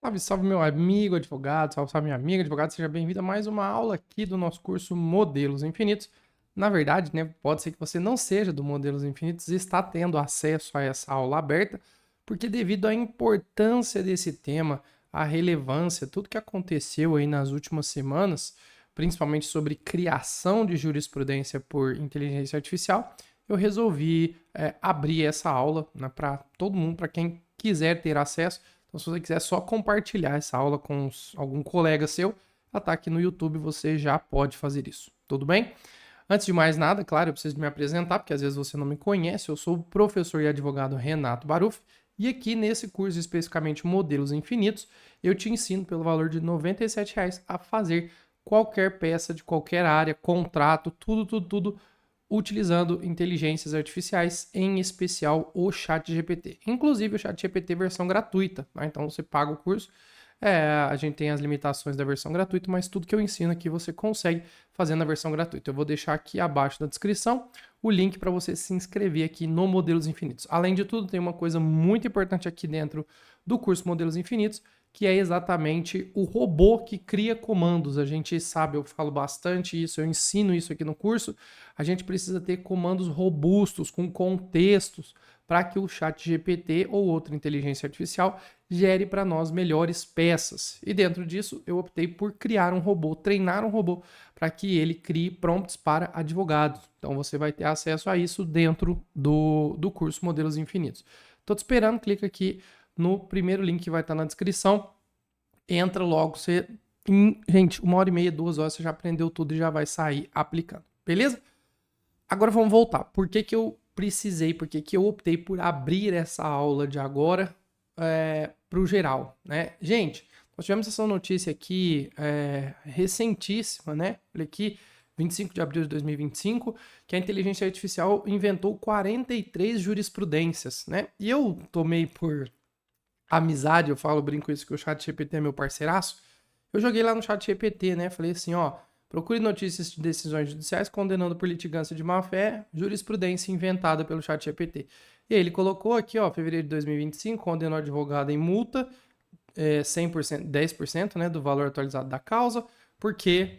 Salve, salve, meu amigo advogado, salve, salve, minha amiga advogada, seja bem-vindo a mais uma aula aqui do nosso curso Modelos Infinitos. Na verdade, né, pode ser que você não seja do Modelos Infinitos e está tendo acesso a essa aula aberta, porque devido à importância desse tema, à relevância, tudo que aconteceu aí nas últimas semanas, principalmente sobre criação de jurisprudência por inteligência artificial, eu resolvi abrir essa aula, né, para todo mundo, para quem quiser ter acesso. Então, se você quiser só compartilhar essa aula com algum colega seu, ela tá aqui no YouTube, você já pode fazer isso. Tudo bem? Antes de mais nada, claro, eu preciso me apresentar, porque às vezes você não me conhece. Eu sou o professor e advogado Renato Baruf, e aqui nesse curso, especificamente Modelos Infinitos, eu te ensino pelo valor de R$ 97 a fazer qualquer peça de qualquer área, contrato, tudo utilizando inteligências artificiais, em especial o ChatGPT. Inclusive o ChatGPT versão gratuita, tá? Então você paga o curso. A gente tem as limitações da versão gratuita, mas tudo que eu ensino aqui você consegue fazer na versão gratuita. Eu vou deixar aqui abaixo na descrição o link para você se inscrever aqui no Modelos Infinitos. Além de tudo, tem uma coisa muito importante aqui dentro do curso Modelos Infinitos, que é exatamente o robô que cria comandos. A gente sabe, eu falo bastante isso, eu ensino isso aqui no curso. A gente precisa ter comandos robustos, com contextos, para que o ChatGPT ou outra inteligência artificial gere para nós melhores peças. E dentro disso, eu optei por criar um robô, treinar um robô, para que ele crie prompts para advogados. Então você vai ter acesso a isso dentro do curso Modelos Infinitos. Estou te esperando, clica aqui no primeiro link que vai estar na descrição. Entra logo, você. Gente, 1h30, 2 horas, você já aprendeu tudo e já vai sair aplicando. Beleza? Agora vamos voltar. Por que eu precisei, por que eu optei por abrir essa aula de agora para o geral, né? Gente, nós tivemos essa notícia aqui recentíssima, né? Olha aqui, 25 de abril de 2025, que a inteligência artificial inventou 43 jurisprudências, né? E eu tomei por amizade, eu falo, brinco isso, que o ChatGPT é meu parceiraço. Eu joguei lá no ChatGPT, né? Falei assim, ó, procure notícias de decisões judiciais condenando por litigância de má-fé, jurisprudência inventada pelo ChatGPT. E aí ele colocou aqui, ó, fevereiro de 2025, condenou advogado em multa, 100%, 10%, né, do valor atualizado da causa, porque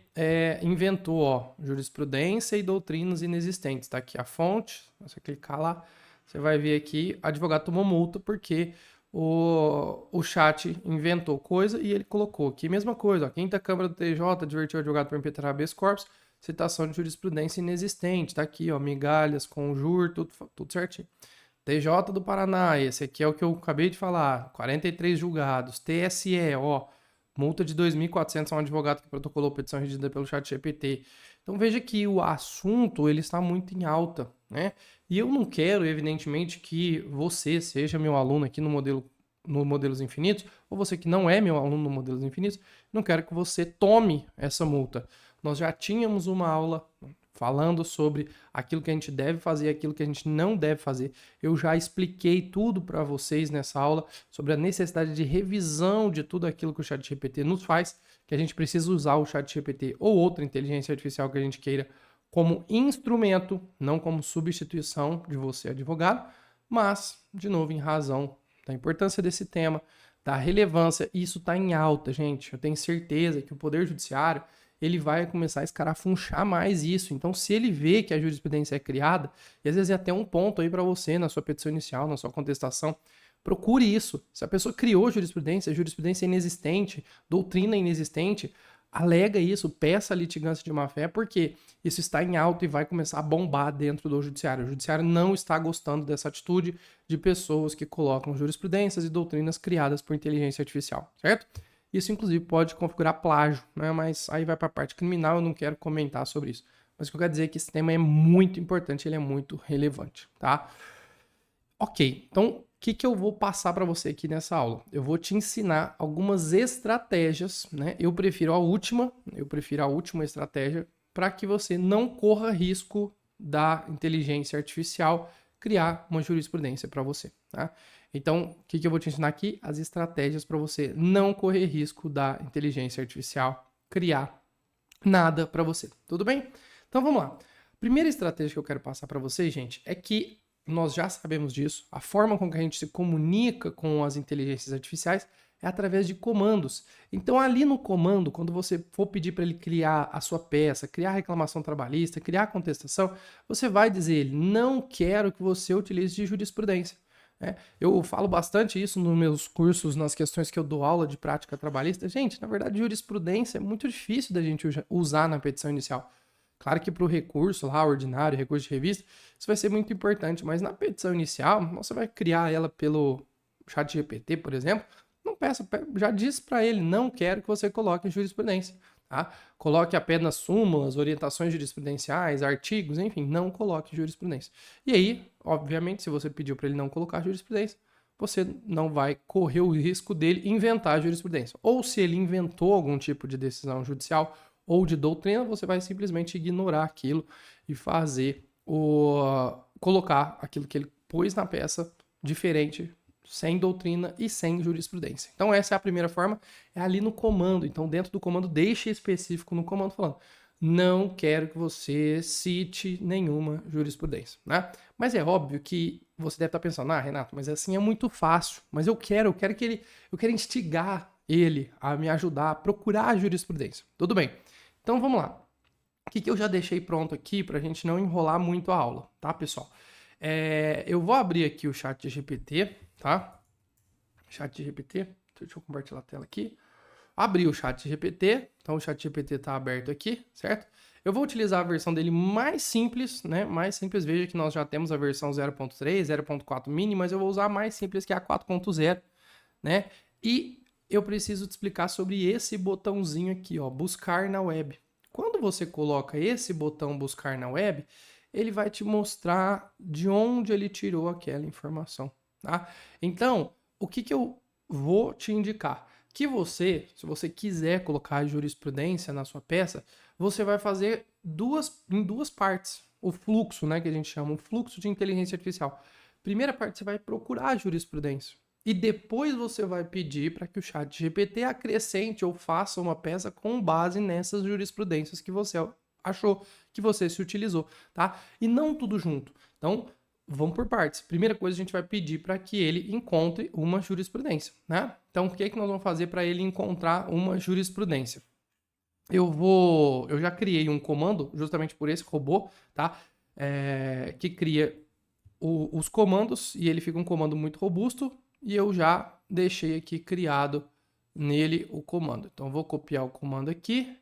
inventou, ó, jurisprudência e doutrinas inexistentes. Tá aqui a fonte, você clicar lá, você vai ver aqui, advogado tomou multa porque o chat inventou coisa e ele colocou aqui, mesma coisa, ó, quinta Câmara do TJ advertiu o advogado por impetrar habeas corpus, citação de jurisprudência inexistente, tá aqui, ó, migalhas, conjur, tudo certinho. TJ do Paraná, esse aqui é o que eu acabei de falar, 43 julgados. TSE, ó, multa de 2.400 a um advogado que protocolou petição redigida pelo ChatGPT. Então veja que o assunto ele está muito em alta, né? E eu não quero, evidentemente, que você seja meu aluno aqui no Modelos Infinitos, ou você que não é meu aluno no Modelos Infinitos, não quero que você tome essa multa. Nós já tínhamos uma aula falando sobre aquilo que a gente deve fazer e aquilo que a gente não deve fazer. Eu já expliquei tudo para vocês nessa aula sobre a necessidade de revisão de tudo aquilo que o ChatGPT nos faz, que a gente precisa usar o ChatGPT ou outra inteligência artificial que a gente queira como instrumento, não como substituição de você, advogado, mas, de novo, em razão da importância desse tema, da relevância, isso está em alta, gente. Eu tenho certeza que o Poder Judiciário ele vai começar a escarafunchar mais isso. Então, se ele vê que a jurisprudência é criada, e às vezes é até um ponto aí para você na sua petição inicial, na sua contestação, procure isso. Se a pessoa criou jurisprudência inexistente, doutrina inexistente, alega isso, peça a litigância de má-fé, porque isso está em alta e vai começar a bombar dentro do judiciário. O judiciário não está gostando dessa atitude de pessoas que colocam jurisprudências e doutrinas criadas por inteligência artificial, certo? Isso, inclusive, pode configurar plágio, né? Mas aí vai para a parte criminal, eu não quero comentar sobre isso. Mas o que eu quero dizer é que esse tema é muito importante, ele é muito relevante, tá? Ok, então o que eu vou passar para você aqui nessa aula? Eu vou te ensinar algumas estratégias, né? Eu prefiro a última estratégia para que você não corra risco da inteligência artificial criar uma jurisprudência para você, tá? Então, o que eu vou te ensinar aqui? As estratégias para você não correr risco da inteligência artificial criar nada para você. Tudo bem? Então vamos lá. Primeira estratégia que eu quero passar para vocês, gente, é que nós já sabemos disso. A forma com que a gente se comunica com as inteligências artificiais É através de comandos. Então, ali no comando, quando você for pedir para ele criar a sua peça, criar reclamação trabalhista, criar contestação, você vai dizer a ele, não quero que você utilize de jurisprudência. Eu falo bastante isso nos meus cursos, nas questões que eu dou aula de prática trabalhista. Gente, na verdade, jurisprudência é muito difícil da gente usar na petição inicial. Claro que para o recurso lá, ordinário, recurso de revista, isso vai ser muito importante, mas na petição inicial, você vai criar ela pelo ChatGPT, por exemplo, não peça, já diz para ele, não quero que você coloque jurisprudência, tá? Coloque apenas súmulas, orientações jurisprudenciais, artigos, enfim, não coloque jurisprudência. E aí, obviamente, se você pediu para ele não colocar jurisprudência, você não vai correr o risco dele inventar jurisprudência. Ou se ele inventou algum tipo de decisão judicial ou de doutrina, você vai simplesmente ignorar aquilo e colocar aquilo que ele pôs na peça diferente, sem doutrina e sem jurisprudência. Então essa é a primeira forma, é ali no comando. Então dentro do comando, deixe específico no comando falando, não quero que você cite nenhuma jurisprudência, né? Mas é óbvio que você deve estar pensando, Renato, mas assim é muito fácil. Mas eu quero instigar ele a me ajudar a procurar a jurisprudência. Tudo bem. Então vamos lá. O que eu já deixei pronto aqui para a gente não enrolar muito a aula, tá, pessoal? Eu vou abrir aqui o ChatGPT, tá? ChatGPT, deixa eu compartilhar a tela aqui. Abri o ChatGPT, então o ChatGPT está aberto aqui, certo? Eu vou utilizar a versão dele mais simples, né? Mais simples, veja que nós já temos a versão 0.3, 0.4 mini, mas eu vou usar a mais simples, que é a 4.0, né? E eu preciso te explicar sobre esse botãozinho aqui, ó, buscar na web. Quando você coloca esse botão buscar na web, ele vai te mostrar de onde ele tirou aquela informação, tá? Então, o que eu vou te indicar? Que você, se você quiser colocar jurisprudência na sua peça, você vai fazer em duas partes. O fluxo, né, que a gente chama, o fluxo de inteligência artificial. Primeira parte, você vai procurar a jurisprudência. E depois você vai pedir para que o ChatGPT acrescente ou faça uma peça com base nessas jurisprudências que você achou, que você se utilizou, tá? E não tudo junto. Então, vamos por partes. Primeira coisa, a gente vai pedir para que ele encontre uma jurisprudência, né? Então, o que é que nós vamos fazer para ele encontrar uma jurisprudência? Eu já criei um comando, justamente por esse robô, tá? Que cria os comandos e ele fica um comando muito robusto e eu já deixei aqui criado nele o comando. Então, vou copiar o comando aqui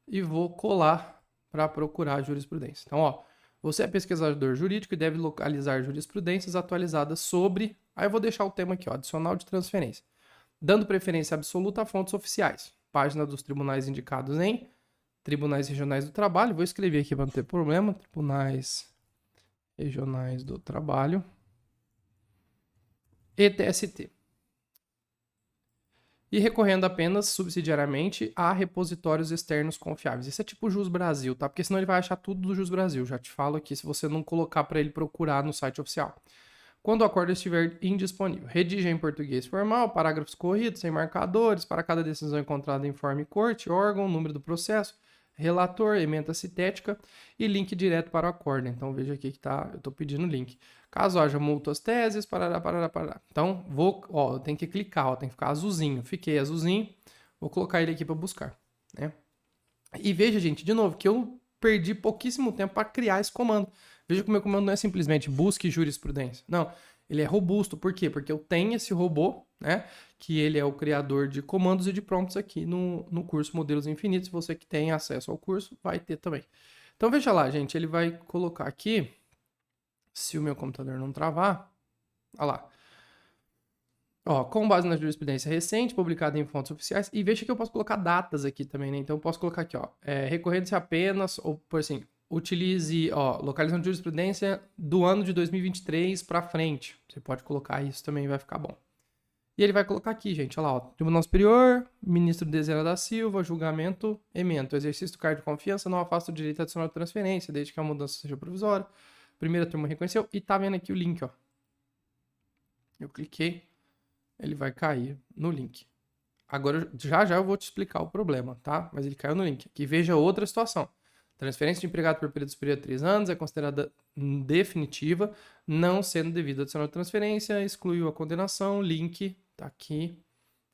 e vou colar para procurar a jurisprudência. Então, ó, você é pesquisador jurídico e deve localizar jurisprudências atualizadas sobre... Aí eu vou deixar o tema aqui, ó, adicional de transferência. Dando preferência absoluta a fontes oficiais. Página dos tribunais indicados em Tribunais Regionais do Trabalho. Vou escrever aqui para não ter problema. Tribunais Regionais do Trabalho. E TST. E recorrendo apenas subsidiariamente a repositórios externos confiáveis. Isso é tipo o Jus Brasil, tá? Porque senão ele vai achar tudo do Jus Brasil. Já te falo aqui se você não colocar para ele procurar no site oficial. Quando o acordo estiver indisponível. Redige em português formal, parágrafos corridos, sem marcadores, para cada decisão encontrada em forma e corte, órgão, número do processo, relator, ementa sintética e link direto para o acordo. Então veja aqui que tá, eu estou pedindo link. Caso haja mútuas teses, parará. Então eu tenho que clicar, ó, tem que ficar azulzinho. Fiquei azulzinho, vou colocar ele aqui para buscar, né? E veja, gente, de novo, que eu perdi pouquíssimo tempo para criar esse comando. Veja que o meu comando não é simplesmente busque jurisprudência. Não, ele é robusto. Por quê? Porque eu tenho esse robô, né? Que ele é o criador de comandos e de prompts aqui no curso Modelos Infinitos. Você que tem acesso ao curso vai ter também. Então veja lá, gente. Ele vai colocar aqui, se o meu computador não travar, olha lá. Ó, com base na jurisprudência recente, publicada em fontes oficiais, e veja que eu posso colocar datas aqui também, né? Então eu posso colocar aqui, ó, recorrente apenas, ou por assim, utilize, ó, localização de jurisprudência do ano de 2023 para frente. Você pode colocar isso também, vai ficar bom. E ele vai colocar aqui, gente, olha lá, ó, Tribunal Superior, Ministro Dezena da Silva, julgamento, emento, exercício do cargo de confiança não afasta o direito adicional de transferência, desde que a mudança seja provisória. Primeira turma reconheceu, e tá vendo aqui o link, ó. Eu cliquei. Ele vai cair no link. Agora, já eu vou te explicar o problema, tá? Mas ele caiu no link. Aqui veja outra situação. Transferência de empregado por período superior a 3 anos é considerada definitiva, não sendo devido adicional de transferência, excluiu a condenação, link, tá aqui.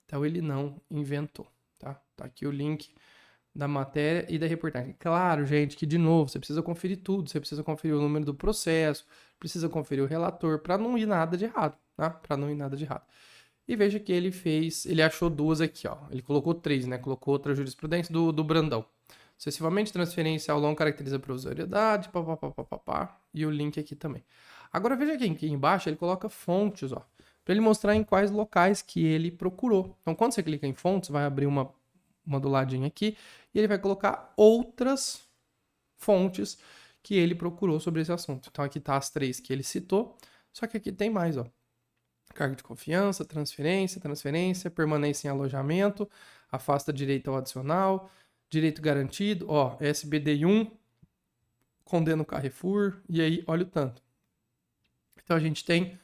Então ele não inventou, tá? Tá aqui o link da matéria e da reportagem. Claro, gente, que de novo, você precisa conferir tudo, você precisa conferir o número do processo, precisa conferir o relator para não ir nada de errado, tá? Para não ir nada de errado. E veja que ele achou duas aqui, ó. Ele colocou três, né? Colocou outra jurisprudência do Brandão. Sucessivamente, transferência ao longo caracteriza provisoriedade, papapá, e o link aqui também. Agora veja aqui embaixo, ele coloca fontes, ó, para ele mostrar em quais locais que ele procurou. Então, quando você clica em fontes, vai abrir uma do ladinho aqui, e ele vai colocar outras fontes que ele procurou sobre esse assunto. Então, aqui tá as três que ele citou, só que aqui tem mais, ó. Cargo de confiança, transferência, permanência em alojamento, afasta direito ao adicional, direito garantido, ó, SBD1, condena o Carrefour, e aí olha o tanto. Então a gente tem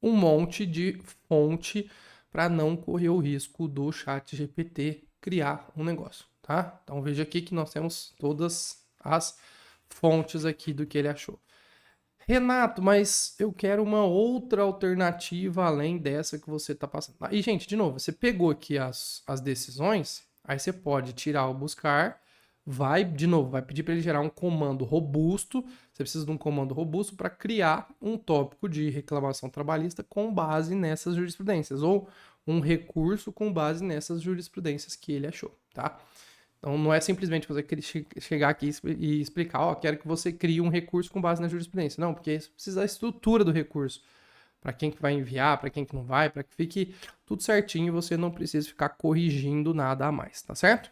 um monte de fonte para não correr o risco do ChatGPT criar um negócio, tá? Então veja aqui que nós temos todas as fontes aqui do que ele achou. Renato, mas eu quero uma outra alternativa além dessa que você está passando. E, gente, de novo, você pegou aqui as decisões, aí você pode tirar o buscar, vai pedir para ele gerar um comando robusto. Você precisa de um comando robusto para criar um tópico de reclamação trabalhista com base nessas jurisprudências, ou um recurso com base nessas jurisprudências que ele achou, tá? Então, não é simplesmente você chegar aqui e explicar, ó, quero que você crie um recurso com base na jurisprudência. Não, porque isso precisa da estrutura do recurso. Para quem que vai enviar, para quem que não vai, para que fique tudo certinho e você não precisa ficar corrigindo nada a mais, tá certo?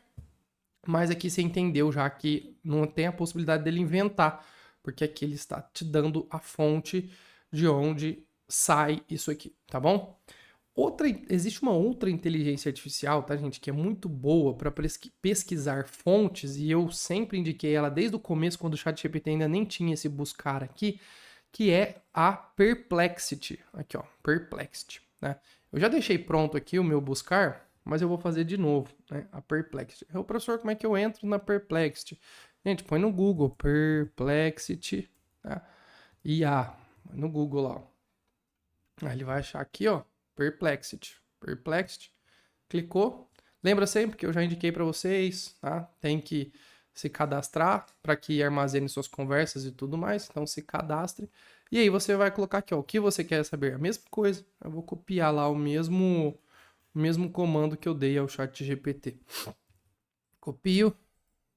Mas aqui você entendeu já que não tem a possibilidade dele inventar, porque aqui ele está te dando a fonte de onde sai isso aqui, tá bom? Existe uma outra inteligência artificial, tá, gente, que é muito boa para pesquisar fontes, e eu sempre indiquei ela desde o começo, quando o ChatGPT ainda nem tinha esse buscar aqui, que é a Perplexity. Aqui, ó, Perplexity, né? Eu já deixei pronto aqui o meu buscar, mas eu vou fazer de novo, né? A Perplexity. O professor, como é que eu entro na Perplexity? Gente, põe no Google, Perplexity, tá? IA, no Google lá, ó. Aí ele vai achar aqui, ó, Perplexity. Clicou. Lembra sempre que eu já indiquei para vocês, tá? Tem que se cadastrar para que armazene suas conversas e tudo mais. Então se cadastre. E aí você vai colocar aqui, ó, o que você quer saber. A mesma coisa. Eu vou copiar lá o mesmo comando que eu dei ao ChatGPT. Copio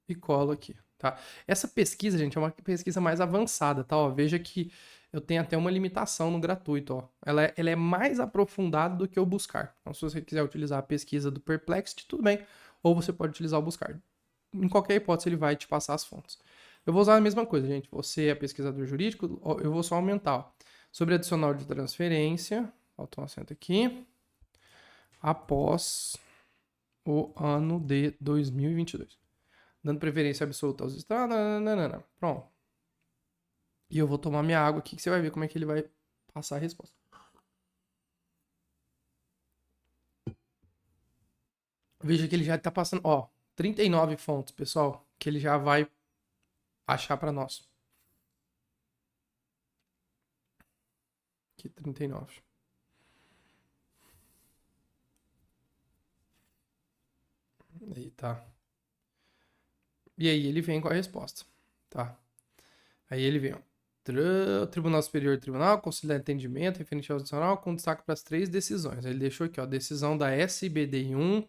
e colo aqui, tá? Essa pesquisa, gente, é uma pesquisa mais avançada, tá? Ó, veja que eu tenho até uma limitação no gratuito, ó. Ela é mais aprofundada do que o buscar. Então, se você quiser utilizar a pesquisa do Perplexity, tudo bem. Ou você pode utilizar o buscar. Em qualquer hipótese, ele vai te passar as fontes. Eu vou usar a mesma coisa, gente. Você é pesquisador jurídico, eu vou só aumentar, ó. Sobre adicional de transferência, falta um acento aqui, após o ano de 2022. Dando preferência absoluta aos estados, pronto. E eu vou tomar minha água aqui, que você vai ver como é que ele vai passar a resposta. Veja que ele já está passando, ó, 39 fontes, pessoal, que ele já vai achar para nós. Aqui, 39. Aí, tá. E aí ele vem com a resposta, tá? Aí ele vem, ó. Tribunal Superior Tribunal, Conselho de Atendimento, referente ao adicional, com destaque para as 3 decisões. Ele deixou aqui, ó, decisão da SBD1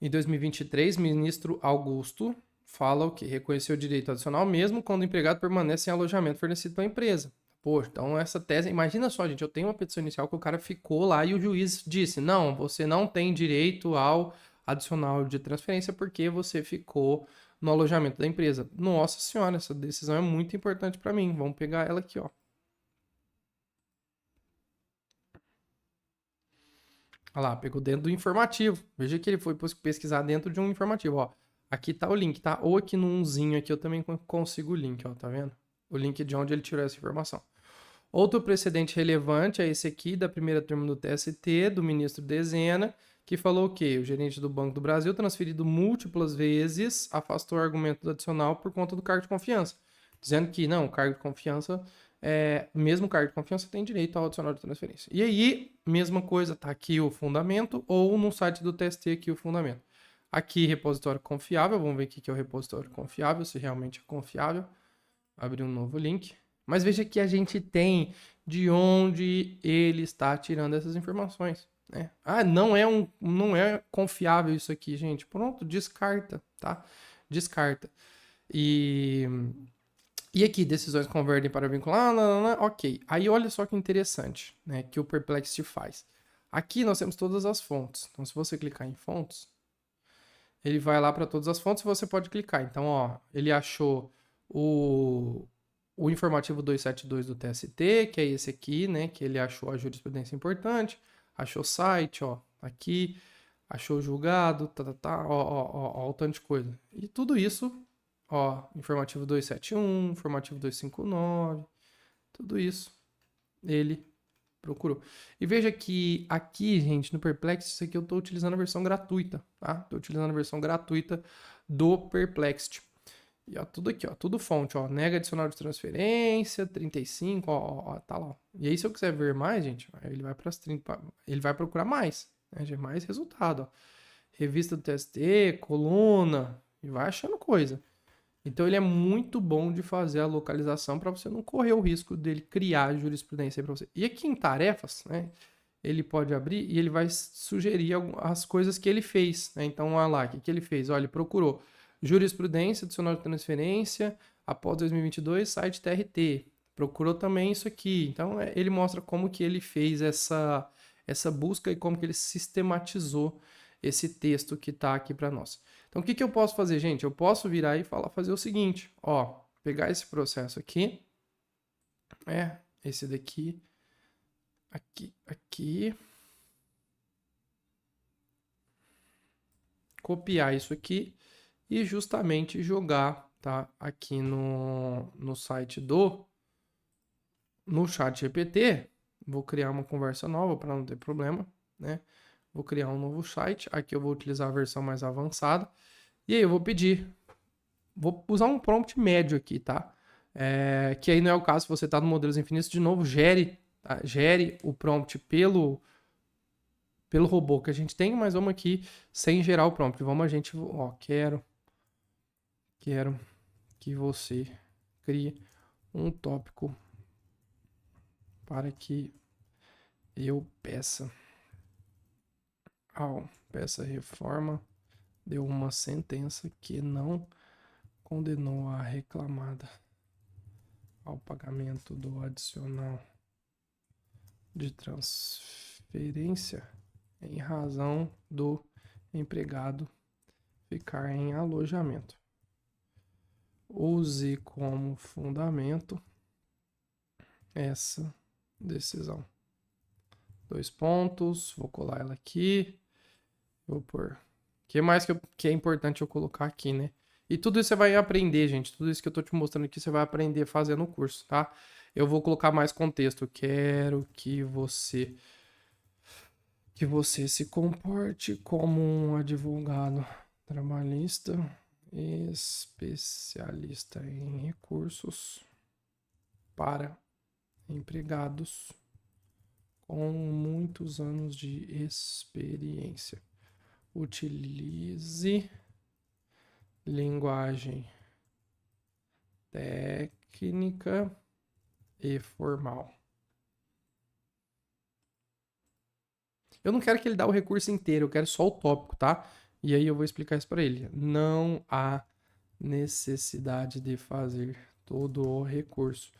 em 2023, ministro Augusto fala o quê? Reconheceu o direito adicional mesmo quando o empregado permanece em alojamento fornecido pela empresa. Pô, então essa tese, imagina só, gente, eu tenho uma petição inicial que o cara ficou lá e o juiz disse, não, você não tem direito ao adicional de transferência porque você ficou no alojamento da empresa. Nossa senhora, essa decisão é muito importante para mim. Vamos pegar ela aqui, ó. Olha lá, pegou dentro do informativo. Veja que ele foi pesquisar dentro de um informativo, ó. Aqui tá o link, tá? Ou aqui no umzinho aqui eu também consigo o link, ó, tá vendo? O link de onde ele tirou essa informação. Outro precedente relevante é esse aqui, da primeira turma do TST, do ministro Dezena, que falou que o gerente do Banco do Brasil, transferido múltiplas vezes, afastou o argumento adicional por conta do cargo de confiança. Dizendo que, não, o cargo de confiança mesmo cargo de confiança tem direito ao adicional de transferência. E aí, mesma coisa, tá aqui o fundamento, ou no site do TST aqui o fundamento. Aqui, repositório confiável, vamos ver o que é o repositório confiável, se realmente é confiável. Abrir um novo link. Mas veja que a gente tem de onde ele está tirando essas informações. Né? Ah, não é confiável isso aqui, gente. Pronto, descarta, tá? Descarta. E aqui, decisões convertem para vincular, ok. Aí olha só que interessante, né, que o Perplexity faz. Aqui nós temos todas as fontes. Então, se você clicar em fontes, ele vai lá para todas as fontes e você pode clicar. Então, ó, ele achou o informativo 272 do TST, que é esse aqui, né, que ele achou a jurisprudência importante, achou site, ó, aqui, achou o julgado, ó, o tanto de coisa. E tudo isso, ó, informativo 271, informativo 259, tudo isso ele procurou. E veja que aqui, gente, no Perplexity, isso aqui eu estou utilizando a versão gratuita, tá? Estou utilizando a versão gratuita do Perplexity. E ó, tudo aqui, ó, tudo fonte, ó, nega adicional de transferência, 35, ó, tá lá. Ó. E aí, se eu quiser ver mais, gente, ele vai para as 30, ele vai procurar mais, né? De mais resultado, ó. Revista do TST, coluna, e vai achando coisa. Então ele é muito bom de fazer a localização para você não correr o risco dele criar jurisprudência para você. E aqui em tarefas, né, ele pode abrir e ele vai sugerir as coisas que ele fez. Né? Então, olha lá, o que ele fez? Olha, ele procurou jurisprudência, adicional de transferência, após 2022, site TRT. Procurou também isso aqui. Então, ele mostra como que ele fez essa busca e como que ele sistematizou esse texto que está aqui para nós. Então, o que eu posso fazer, gente? Eu posso virar e fazer o seguinte, ó, pegar esse processo aqui, esse daqui, aqui, copiar isso aqui e justamente jogar, tá, aqui no site no chat GPT. Vou criar uma conversa nova para não ter problema, né? Vou criar um novo site, aqui eu vou utilizar a versão mais avançada, e aí eu vou usar um prompt médio aqui, tá? Que aí não é o caso, se você está no Modelos Infinitos, de novo, gere o prompt pelo robô que a gente tem, mas vamos aqui sem gerar o prompt. Vamos a gente, ó, quero que você crie um tópico para que eu peça reforma deu uma sentença que não condenou a reclamada ao pagamento do adicional de transferência em razão do empregado ficar em alojamento. Use como fundamento essa decisão. 2 pontos, vou colar ela aqui, vou pôr. O que mais que é importante eu colocar aqui, né? E tudo isso você vai aprender, gente. Tudo isso que eu tô te mostrando aqui, você vai aprender a fazer no curso, tá? Eu vou colocar mais contexto. Eu quero que você se comporte como um advogado trabalhista especialista em recursos para empregados com muitos anos de experiência. Utilize linguagem técnica e formal. Eu não quero que ele dê o recurso inteiro, eu quero só o tópico, tá? E aí eu vou explicar isso para ele. Não há necessidade de fazer todo o recurso.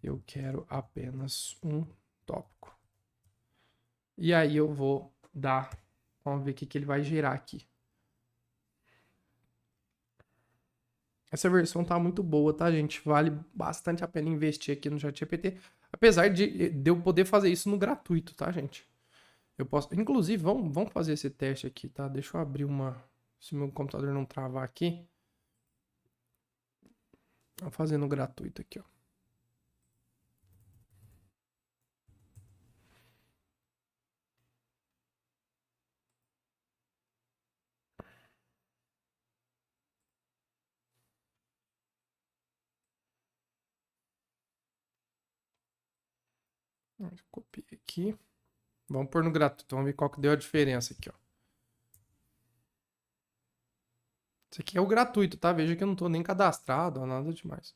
Eu quero apenas um tópico. E aí eu vou dar, vamos ver o que ele vai gerar aqui. Essa versão tá muito boa, tá, gente? Vale bastante a pena investir aqui no ChatGPT. Apesar de eu poder fazer isso no gratuito, tá, gente? Eu posso. Inclusive, vamos fazer esse teste aqui, tá? Deixa eu abrir uma. Se meu computador não travar aqui. Vou fazer no gratuito aqui, ó. Copiei aqui. Vamos pôr no gratuito. Vamos ver qual que deu a diferença aqui, ó. Isso aqui é o gratuito, tá? Veja que eu não tô nem cadastrado, nada demais.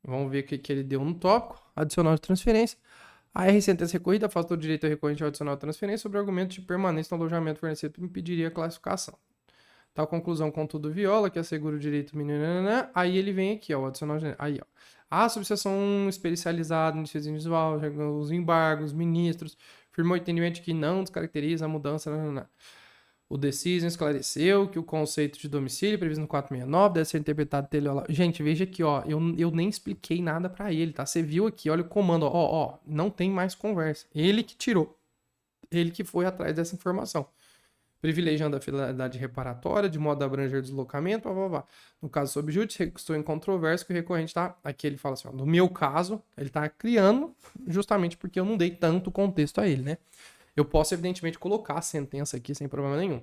Vamos ver o que ele deu no tópico. Adicional de transferência. A sentença recorrida afastou o direito recorrente ao adicional de transferência sobre o argumento de permanência no alojamento fornecido que impediria a classificação. Tal conclusão, contudo, viola, que assegura o direito mínimo. Aí ele vem aqui, ó, o adicional de... Aí, ó. A subseção especializada em defesa individual, os embargos, ministros, firmou o entendimento de que não descaracteriza a mudança. O Decision esclareceu que o conceito de domicílio previsto no 469 deve ser interpretado teleológico. Gente, veja aqui, ó, eu nem expliquei nada para ele, tá? Você viu aqui, olha o comando, ó, não tem mais conversa. Ele que tirou. Ele que foi atrás dessa informação. Privilegiando a finalidade reparatória, de modo a abranger deslocamento, blá, blá, blá. No caso sob júdice, estou em controvérsia, que o recorrente tá... Aqui ele fala assim, ó, no meu caso, ele tá criando justamente porque eu não dei tanto contexto a ele, né? Eu posso, evidentemente, colocar a sentença aqui sem problema nenhum.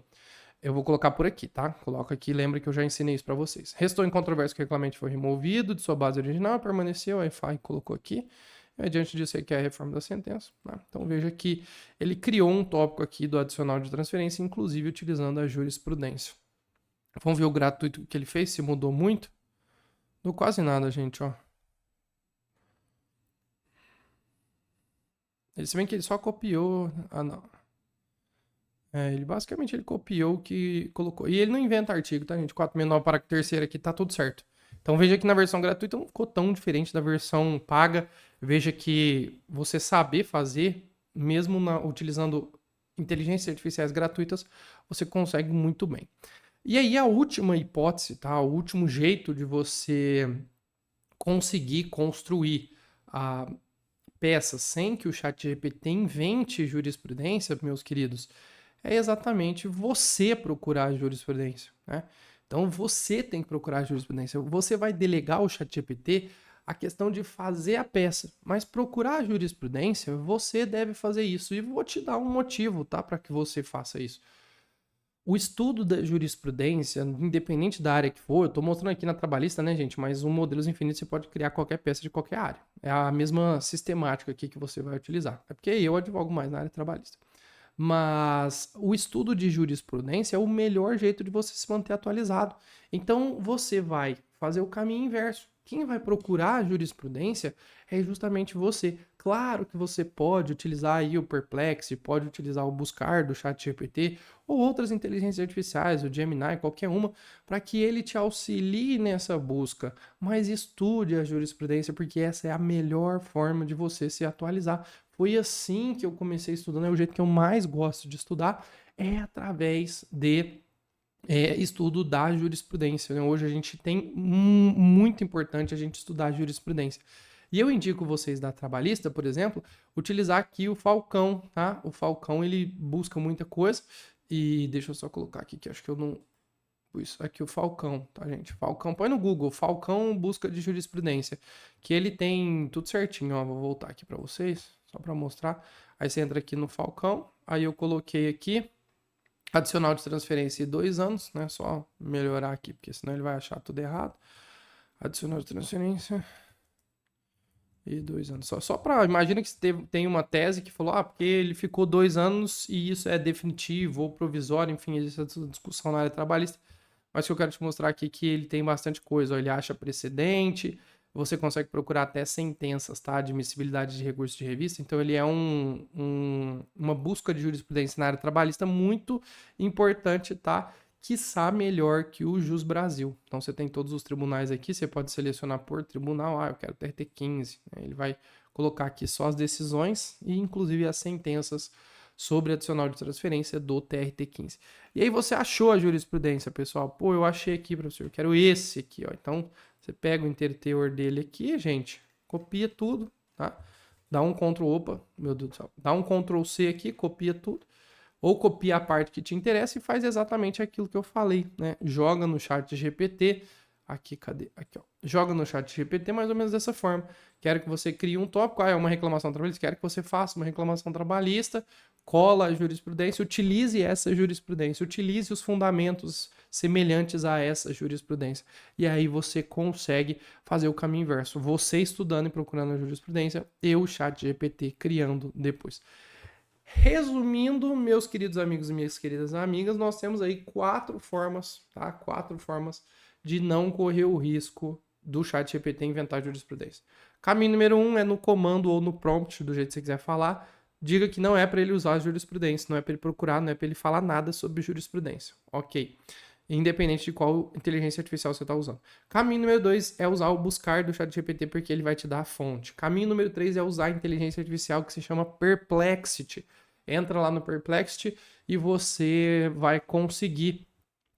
Eu vou colocar por aqui, tá? Coloco aqui, lembra que eu já ensinei isso para vocês. Restou em controvérsia que o reclamante foi removido de sua base original, permaneceu, aí colocou aqui. E, diante disso, requer a reforma da sentença. Né? Então, veja que ele criou um tópico aqui do adicional de transferência, inclusive utilizando a jurisprudência. Vamos ver o gratuito que ele fez, se mudou muito. Não quase nada, gente, ó. Se bem que ele só copiou... Ah, não. Ele basicamente ele copiou o que colocou. E ele não inventa artigo, tá, gente? 469 para a terceira aqui, tá tudo certo. Então veja que na versão gratuita não ficou tão diferente da versão paga. Veja que você saber fazer, mesmo utilizando inteligências artificiais gratuitas, você consegue muito bem. E aí a última hipótese, tá? O último jeito de você conseguir construir a peça sem que o ChatGPT invente jurisprudência, meus queridos, é exatamente você procurar a jurisprudência, né? Então você tem que procurar a jurisprudência. Você vai delegar ao ChatGPT a questão de fazer a peça, mas procurar a jurisprudência, você deve fazer isso. E vou te dar um motivo, tá, para que você faça isso. O estudo da jurisprudência, independente da área que for, eu estou mostrando aqui na trabalhista, né, gente? Mas o Modelos Infinitos você pode criar qualquer peça de qualquer área. É a mesma sistemática aqui que você vai utilizar. É porque eu advogo mais na área trabalhista. Mas o estudo de jurisprudência é o melhor jeito de você se manter atualizado. Então você vai fazer o caminho inverso. Quem vai procurar a jurisprudência é justamente você. Claro que você pode utilizar aí o Perplexity, pode utilizar o Buscar do ChatGPT ou outras inteligências artificiais, o Gemini, qualquer uma, para que ele te auxilie nessa busca. Mas estude a jurisprudência, porque essa é a melhor forma de você se atualizar. Foi assim que eu comecei estudando, é o jeito que eu mais gosto de estudar, é através de estudo da jurisprudência. Né? Hoje a gente tem muito importante a gente estudar a jurisprudência. E eu indico vocês da Trabalhista, por exemplo, utilizar aqui o Falcão, tá? O Falcão, ele busca muita coisa. E deixa eu só colocar aqui, que acho que eu não... Isso aqui o Falcão, tá, gente? Falcão, põe no Google, Falcão busca de jurisprudência, que ele tem tudo certinho, ó. Vou voltar aqui para vocês, só para mostrar. Aí você entra aqui no Falcão, aí eu coloquei aqui adicional de transferência e 2 anos, né? Só melhorar aqui, porque senão ele vai achar tudo errado. Adicional de transferência e 2 anos. Só para... Imagina que tem uma tese que falou, porque ele ficou 2 anos e isso é definitivo ou provisório, enfim, existe essa discussão na área trabalhista. Mas que eu quero te mostrar aqui que ele tem bastante coisa. Ó, ele acha precedente, você consegue procurar até sentenças, tá? Admissibilidade de recurso de revista. Então, ele é uma busca de jurisprudência na área trabalhista muito importante, tá? Quiçá melhor que o Jus Brasil. Então, você tem todos os tribunais aqui, você pode selecionar por tribunal. Eu quero TRT 15. Ele vai colocar aqui só as decisões e, inclusive, as sentenças sobre adicional de transferência do TRT15. E aí você achou a jurisprudência, pessoal. Eu achei aqui, professor, eu quero esse aqui, ó. Então, você pega o interteor dele aqui, gente, copia tudo, tá? Dá um meu Deus do céu. Dá um Ctrl C aqui, copia tudo. Ou copia a parte que te interessa e faz exatamente aquilo que eu falei, né? Joga no chat GPT, aqui, cadê? Aqui, ó. Joga no chat GPT mais ou menos dessa forma. Quero que você crie um tópico, é uma reclamação trabalhista, quero que você faça uma reclamação trabalhista, cola a jurisprudência, utilize essa jurisprudência, utilize os fundamentos semelhantes a essa jurisprudência. E aí você consegue fazer o caminho inverso. Você estudando e procurando a jurisprudência, e o chat GPT criando depois. Resumindo, meus queridos amigos e minhas queridas amigas, nós temos aí 4 formas, tá? 4 formas de não correr o risco do chat GPT inventar jurisprudência. Caminho número 1 é no comando ou no prompt, do jeito que você quiser falar, diga que não é para ele usar a jurisprudência, não é para ele procurar, não é para ele falar nada sobre jurisprudência. Ok. Independente de qual inteligência artificial você está usando. Caminho número 2 é usar o buscar do ChatGPT, porque ele vai te dar a fonte. Caminho número 3 é usar a inteligência artificial que se chama Perplexity. Entra lá no Perplexity e você vai conseguir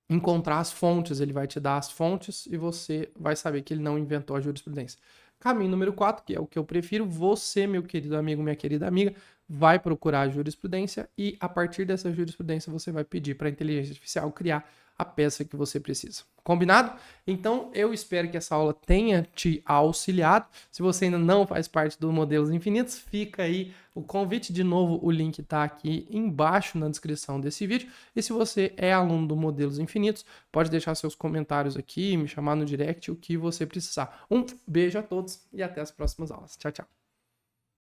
encontrar as fontes. Ele vai te dar as fontes e você vai saber que ele não inventou a jurisprudência. Caminho número 4, que é o que eu prefiro, você, meu querido amigo, minha querida amiga, vai procurar a jurisprudência e a partir dessa jurisprudência você vai pedir para a inteligência artificial criar a peça que você precisa. Combinado? Então, eu espero que essa aula tenha te auxiliado. Se você ainda não faz parte do Modelos Infinitos, fica aí o convite. De novo, o link está aqui embaixo na descrição desse vídeo. E se você é aluno do Modelos Infinitos, pode deixar seus comentários aqui, me chamar no direct, o que você precisar. Um beijo a todos e até as próximas aulas. Tchau, tchau.